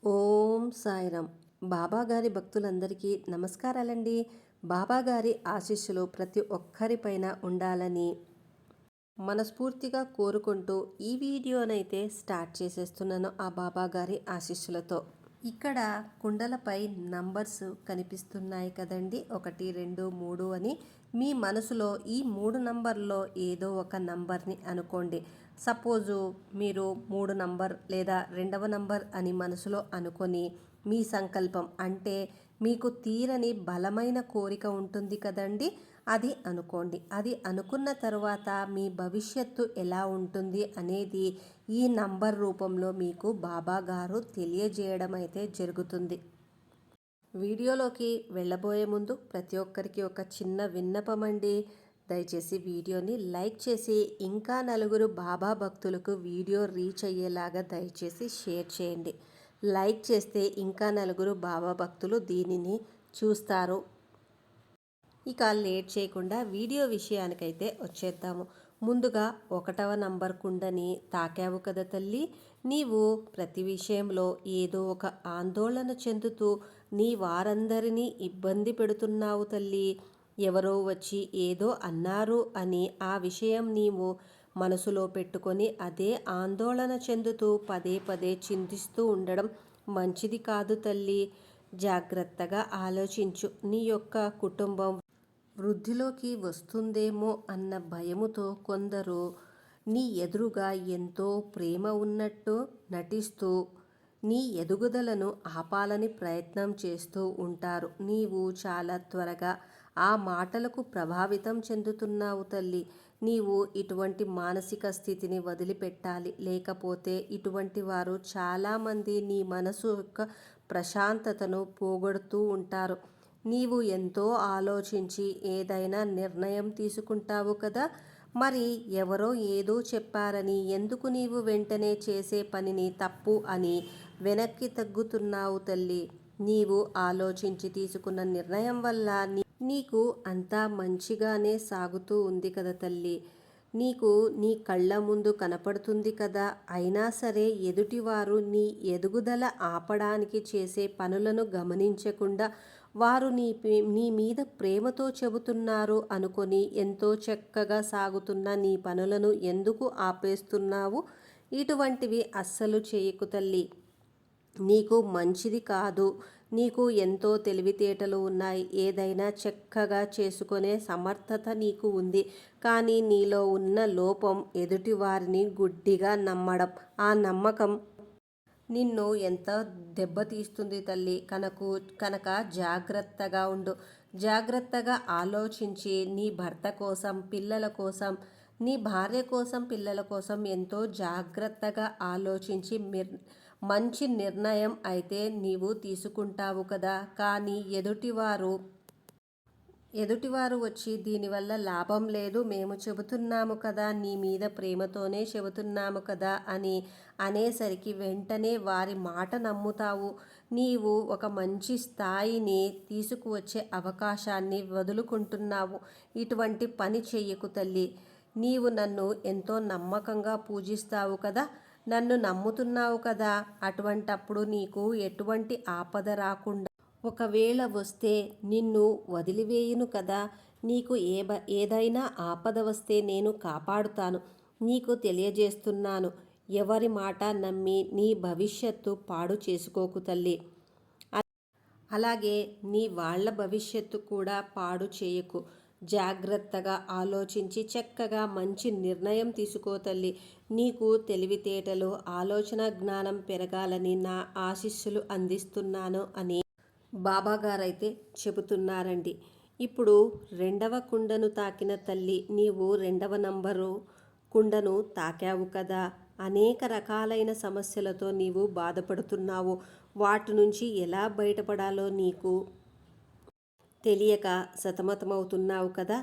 ఓం సాయిరామ్. బాబాగారి భక్తులందరికీ నమస్కారాలండి. బాబాగారి ఆశీస్సులు ప్రతి ఒక్కరిపైన ఉండాలని మనస్ఫూర్తిగా కోరుకుంటూ ఈ వీడియోనైతే స్టార్ట్ చేసేస్తున్నాను ఆ బాబాగారి ఆశీస్సులతో. ఇక్కడ కుండలపై నంబర్స్ కనిపిస్తున్నాయి కదండి, 1 2 3 అని. మీ మనసులో ఈ 3 నంబర్లో ఏదో ఒక నంబర్ని అనుకోండి. సపోజు మీరు 3 నంబర్ లేదా 2వ నంబర్ అని మనసులో అనుకొని మీ సంకల్పం అంటే మీకు తీరని బలమైన కోరిక ఉంటుంది కదండి, అది అనుకోండి. అది అనుకున్న తర్వాత మీ భవిష్యత్తు ఎలా ఉంటుంది అనేది ఈ నంబర్ రూపంలో మీకు బాబా గారు తెలియజేయడం అయితే జరుగుతుంది. వీడియోలోకి వెళ్ళబోయే ముందు ప్రతి ఒక్కరికి ఒక చిన్న విన్నపం అండి. దయచేసి వీడియోని లైక్ చేసి ఇంకా నలుగురు బాబా భక్తులకు వీడియో రీచ్ అయ్యేలాగా దయచేసి షేర్ చేయండి. లైక్ చేస్తే ఇంకా నలుగురు బాబా భక్తులు దీనిని చూస్తారు. ఇక లేట్ చేయకుండా వీడియో విషయానికైతే వచ్చేద్దాము. ముందుగా 1వ నంబర్ కుండని తాకావు కదా తల్లి. నీవు ప్రతి విషయంలో ఏదో ఒక ఆందోళన చెందుతూ నీ వారందరినీ ఇబ్బంది పెడుతున్నావు తల్లి. ఎవరో వచ్చి ఏదో అన్నారు అని ఆ విషయం నీవు మనసులో పెట్టుకొని అదే ఆందోళన చెందుతూ పదే పదే చింతిస్తూ ఉండడం మంచిది కాదు తల్లి. జాగ్రత్తగా ఆలోచించు. నీ యొక్క కుటుంబం వృద్ధిలోకి వస్తుందేమో అన్న భయముతో కొందరు నీ ఎదురుగా ఎంతో ప్రేమ ఉన్నట్టు నటిస్తూ నీ ఎదుగుదలను ఆపాలని ప్రయత్నం చేస్తూ ఉంటారు. నీవు చాలా త్వరగా ఆ మాటలకు ప్రభావితం చెందుతున్నావు తల్లి. నీవు ఇటువంటి మానసిక స్థితిని వదిలిపెట్టాలి. లేకపోతే ఇటువంటి వారు చాలామంది నీ మనసు యొక్క ప్రశాంతతను పోగొడుతూ ఉంటారు. నీవు ఎంతో ఆలోచించి ఏదైనా నిర్ణయం తీసుకుంటావు కదా, మరి ఎవరో ఏదో చెప్పారని ఎందుకు నీవు వెంటనే చేసే పనిని తప్పు అని వెనక్కి తగ్గుతున్నావు తల్లి. నీవు ఆలోచించి తీసుకున్న నిర్ణయం వల్ల నీకు అంతా మంచిగానే సాగుతూ ఉంది కదా తల్లి. నీకు నీ కళ్ళ ముందు కనపడుతుంది కదా. అయినా సరే ఎదుటివారు నీ ఎదుగుదల ఆపడానికి చేసే పనులను గమనించకుండా వారు నీ మీద ప్రేమతో చెబుతున్నారు అనుకొని ఎంతో చక్కగా సాగుతున్న నీ పనులను ఎందుకు ఆపేస్తున్నావు? ఇటువంటివి అస్సలు చేయకు తల్లి. నీకు మంచిది కాదు. నీకు ఎంతో తెలివితేటలు ఉన్నాయి. ఏదైనా చక్కగా చేసుకునే సమర్థత నీకు ఉంది. కానీ నీలో ఉన్న లోపం ఎదుటి వారిని గుడ్డిగా నమ్మడం. ఆ నమ్మకం నిన్ను ఎంత దెబ్బతీస్తుంది తల్లి. కనుక జాగ్రత్తగా ఉండు. జాగ్రత్తగా ఆలోచించి నీ భర్త కోసం, పిల్లల కోసం, నీ భార్య కోసం, పిల్లల కోసం ఎంతో జాగ్రత్తగా ఆలోచించి మంచి నిర్ణయం అయితే నీవు తీసుకుంటావు కదా. కానీ ఎదుటివారు వచ్చి దీనివల్ల లాభం లేదు, మేము చెబుతున్నాము కదా, నీ మీద ప్రేమతోనే చెబుతున్నాము కదా అని అనేసరికి వెంటనే వారి మాట నమ్ముతావు. నీవు ఒక మంచి స్థాయిని తీసుకువచ్చే అవకాశాన్ని వదులుకుంటున్నావు. ఇటువంటి పని చెయ్యకు తల్లి. నీవు నన్ను ఎంతో నమ్మకంగా పూజిస్తావు కదా, నన్ను నమ్ముతున్నావు కదా. అటువంటప్పుడు నీకు ఎటువంటి ఆపద రాకుండా, ఒకవేళ వస్తే నిన్ను వదిలివేయును కదా. నీకు ఏదైనా ఆపద వస్తే నేను కాపాడుతాను. నీకు తెలియజేస్తున్నాను. ఎవరి మాట నమ్మి నీ భవిష్యత్తు పాడు చేసుకోకు తల్లి. అలాగే నీ వాళ్ళ భవిష్యత్తు కూడా పాడు చేయకు. జాగ్రత్తగా ఆలోచించి చక్కగా మంచి నిర్ణయం తీసుకో తల్లి. నీకు తెలివితేటలు, ఆలోచన జ్ఞానం పెరగాలని నా ఆశీస్సులు అందిస్తున్నాను అని బాబాగారైతే చెబుతున్నారండి. ఇప్పుడు 2వ కుండను తాకిన తల్లి, నీవు 2వ నంబరు కుండను తాకావు కదా. అనేక రకాలైన సమస్యలతో నీవు బాధపడుతున్నావు. వాటి నుంచి ఎలా బయటపడాలో నీకు తెలియక సతమతమవుతున్నావు కదా.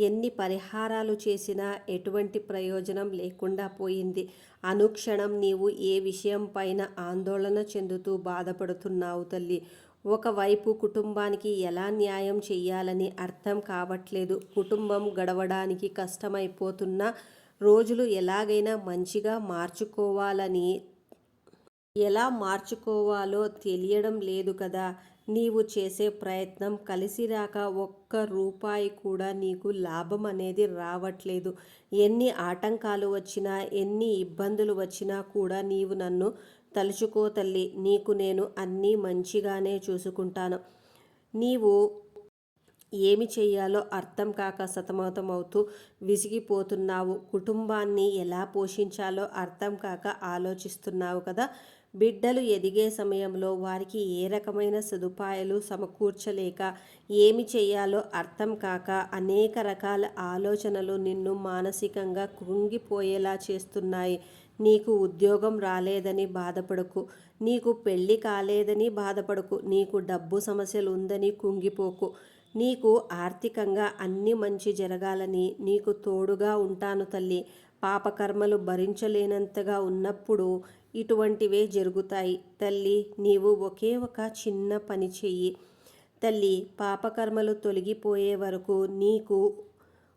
ఎన్ని పరిహారాలు చేసినా ఎటువంటి ప్రయోజనం లేకుండా పోయింది. అనుక్షణం నీవు ఏ విషయం పైన ఆందోళన చెందుతూ బాధపడుతున్నావు తల్లి. ఒకవైపు కుటుంబానికి ఎలా న్యాయం చెయ్యాలని అర్థం కావట్లేదు. కుటుంబం గడవడానికి కష్టమైపోతున్న రోజులు ఎలాగైనా మంచిగా మార్చుకోవాలని ఎలా మార్చుకోవాలో తెలియడం లేదు కదా. నీవు చేసే ప్రయత్నం కలిసి రాక ఒక్క రూపాయి కూడా నీకు లాభం అనేది రావట్లేదు. ఎన్ని ఆటంకాలు వచ్చినా, ఎన్ని ఇబ్బందులు వచ్చినా కూడా నీవు నన్ను తలుచుకో తల్లి. నీకు నేను అన్నీ మంచిగానే చూసుకుంటాను. నీవు ఏమి చెయ్యాలో అర్థం కాక సతమతమవుతూ విసిగిపోతున్నావు. కుటుంబాన్ని ఎలా పోషించాలో అర్థం కాక ఆలోచిస్తున్నావు కదా. బిడ్డలు ఎదిగే సమయంలో వారికి ఏ రకమైన సదుపాయాలు సమకూర్చలేక ఏమి చేయాలో అర్థం కాక అనేక రకాల ఆలోచనలు నిన్ను మానసికంగా కృంగిపోయేలా చేస్తున్నాయి. నీకు ఉద్యోగం రాలేదని బాధపడకు, నీకు పెళ్ళి కాలేదని బాధపడకు, నీకు డబ్బు సమస్యలు ఉందని కుంగిపోకు. నీకు ఆర్థికంగా అన్ని మంచి జరగాలని నీకు తోడుగా ఉంటాను తల్లి. పాపకర్మలు భరించలేనంతగా ఉన్నప్పుడు ఇటువంటివే జరుగుతాయి తల్లి. నీవు ఒకే ఒక చిన్న పని చెయ్యి తల్లి. పాపకర్మలు తొలగిపోయే వరకు నీకు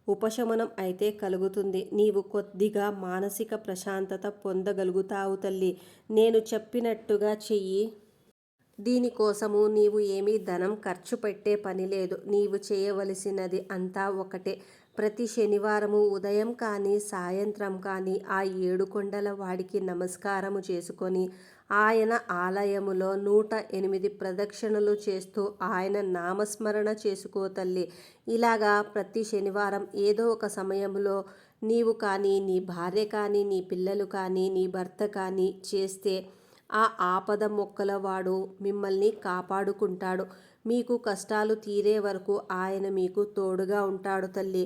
ఉపశమనం అయితే కలుగుతుంది. నీవు కొద్దిగా మానసిక ప్రశాంతత పొందగలుగుతావు తల్లి. నేను చెప్పినట్టుగా చెయ్యి. దీనికోసము నీవు ఏమీ ధనం ఖర్చు పెట్టే పని లేదు. నీవు చేయవలసినది అంతా ఒకటే. ప్రతి శనివారము ఉదయం కానీ సాయంత్రం కానీ ఆ ఏడుకొండల వాడికి నమస్కారము చేసుకొని ఆయన ఆలయములో 108 ప్రదక్షిణలు చేస్తూ ఆయన నామస్మరణ చేసుకో తల్లి. ఇలాగా ప్రతి శనివారం ఏదో ఒక సమయంలో నీవు కానీ, నీ భార్య కానీ, నీ పిల్లలు కానీ, నీ భర్త కానీ చేస్తే ఆ ఆపద మొక్కల వాడు మిమ్మల్ని కాపాడుకుంటాడు. మీకు కష్టాలు తీరే వరకు ఆయన మీకు తోడుగా ఉంటాడు తల్లి.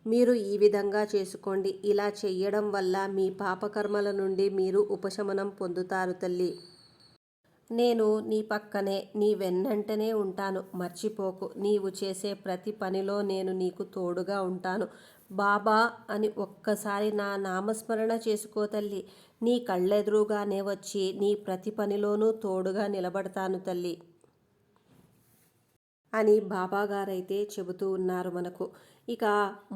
మీరు ఈ విధంగా చేసుకోండి. ఇలా చెయ్యడం వల్ల మీ పాపకర్మల నుండి మీరు ఉపశమనం పొందుతారు తల్లి. నేను నీ పక్కనే, నీ వెన్నంటనే ఉంటాను. మర్చిపోకు. నీవు చేసే ప్రతి పనిలో నేను నీకు తోడుగా ఉంటాను. బాబా అని ఒక్కసారి నా నామస్మరణ చేసుకో తల్లి. నీ కళ్ళెదురుగానే వచ్చి నీ ప్రతి పనిలోనూ తోడుగా నిలబడతాను తల్లి అని బాబాగారైతే చెబుతూ ఉన్నారు మనకు. ఇక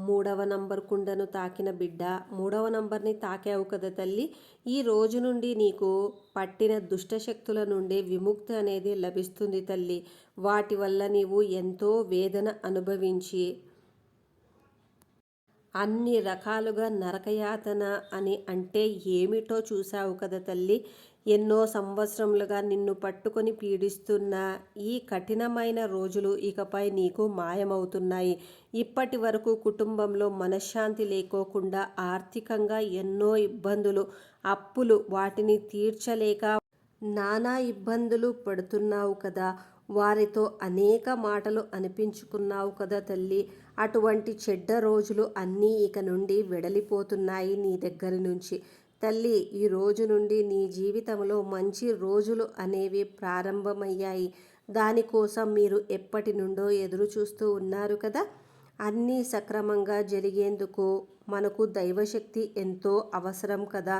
3వ నంబర్ కుండను తాకిన బిడ్డ, 3వ నంబర్ని తాకావు కదా తల్లి. ఈ రోజు నుండి నీకు పట్టిన దుష్టశక్తుల నుండి విముక్తి అనేది లభిస్తుంది తల్లి. వాటి వల్ల నీవు ఎంతో వేదన అనుభవించి అన్ని రకాలుగా నరకయాతన అని అంటే ఏమిటో చూశావు కదా తల్లి. ఎన్నో సంవత్సరములుగా నిన్ను పట్టుకొని పీడిస్తున్న ఈ కఠినమైన రోజులు ఇకపై నీకు మాయమవుతున్నాయి. ఇప్పటి వరకు కుటుంబంలో మనశ్శాంతి లేకోకుండా ఆర్థికంగా ఎన్నో ఇబ్బందులు, అప్పులు, వాటిని తీర్చలేక నానా ఇబ్బందులు పడుతున్నావు కదా. వారితో అనేక మాటలు అనిపించుకున్నావు కదా తల్లి. అటువంటి చెడ్డ రోజులు అన్నీ ఇక నుండి వెడలిపోతున్నాయి నీ దగ్గర నుంచి తల్లి. ఈ రోజు నుండి నీ జీవితంలో మంచి రోజులు అనేవి ప్రారంభమయ్యాయి. దానికోసం మీరు ఎప్పటి నుండో ఎదురు చూస్తూ ఉన్నారు కదా. అన్నీ సక్రమంగా జరిగేందుకు మనకు దైవశక్తి ఎంతో అవసరం కదా.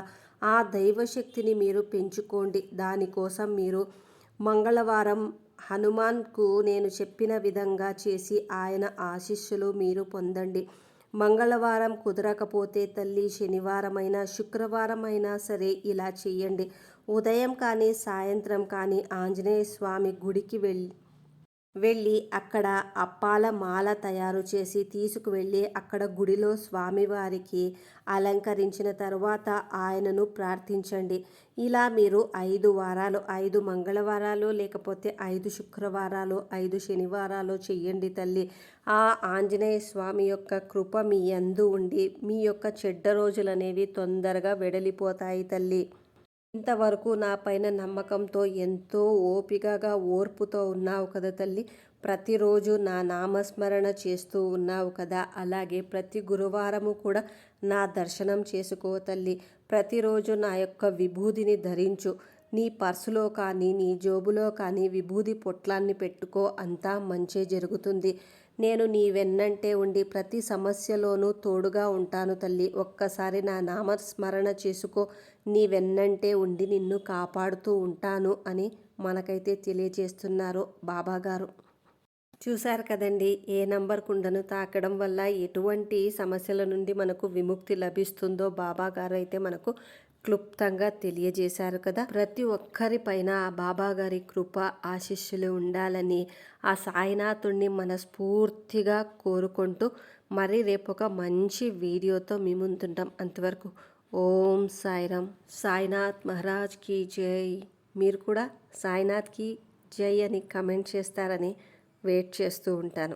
ఆ దైవశక్తిని మీరు పెంచుకోండి. దానికోసం మీరు మంగళవారం హనుమాన్కు నేను చెప్పిన విధంగా చేసి ఆయన ఆశీస్సులు మీరు పొందండి. మంగళవారం కుదరకపోతే తల్లి శనివారమైనా శుక్రవారమైనా సరే ఇలా చెయ్యండి. ఉదయం కానీ సాయంత్రం కానీ ఆంజనేయ స్వామి గుడికి వెళ్ళి అక్కడ అప్పాల మాల తయారు చేసి తీసుకువెళ్ళి అక్కడ గుడిలో స్వామివారికి అలంకరించిన తర్వాత ఆయనను ప్రార్థించండి. ఇలా మీరు 5 వారాలు, 5 మంగళవారాలు లేకపోతే 5 శుక్రవారాలు, 5 శనివారాలు చెయ్యండి తల్లి. ఆ ఆంజనేయ స్వామి యొక్క కృప మీ యందు ఉండి మీ యొక్క చెడ్డ రోజులనేవి తొందరగా వెడలిపోతాయి తల్లి. ఇంతవరకు నా పైన నమ్మకంతో ఎంతో ఓపికగా ఓర్పుతో ఉన్నావు కదా తల్లి. ప్రతిరోజు నా నామస్మరణ చేస్తూ ఉన్నావు కదా. అలాగే ప్రతి గురువారము కూడా నా దర్శనం చేసుకో తల్లి. ప్రతిరోజు నా యొక్క విభూదిని ధరించు. నీ పర్సులో కానీ నీ జోబులో కానీ విభూది పొట్లాన్ని పెట్టుకో. అంతా మంచే జరుగుతుంది. నేను నీ వెన్నంటే ఉండి ప్రతి సమస్యలోనూ తోడుగా ఉంటాను తల్లి. ఒక్కసారి నా నామస్మరణ చేసుకో. నీ వెన్నంటే ఉండి నిన్ను కాపాడుతూ ఉంటాను అని మనకైతే తెలియజేస్తున్నారు బాబాగారు. చూశారు కదండి, ఏ నంబర్ కుండను తాకడం వల్ల ఎటువంటి సమస్యల నుండి మనకు విముక్తి లభిస్తుందో బాబాగారు అయితే మనకు క్లుప్తంగా తెలియజేశారు కదా. ప్రతి ఒక్కరి పైన ఆ బాబా గారి కృప ఆశీస్సులు ఉండాలని ఆ సాయినాథుణ్ణి మనస్ఫూర్తిగా కోరుకుంటూ మరి రేపు ఒక మంచి వీడియోతో మీ ముందుంటాం. అంతవరకు ఓం సాయిరామ్. సాయినాథ్ మహారాజ్కి జై. మీరు కూడా సాయినాథ్కి జై అని కమెంట్ చేస్తారని వెయిట్ చేస్తూ ఉంటాను.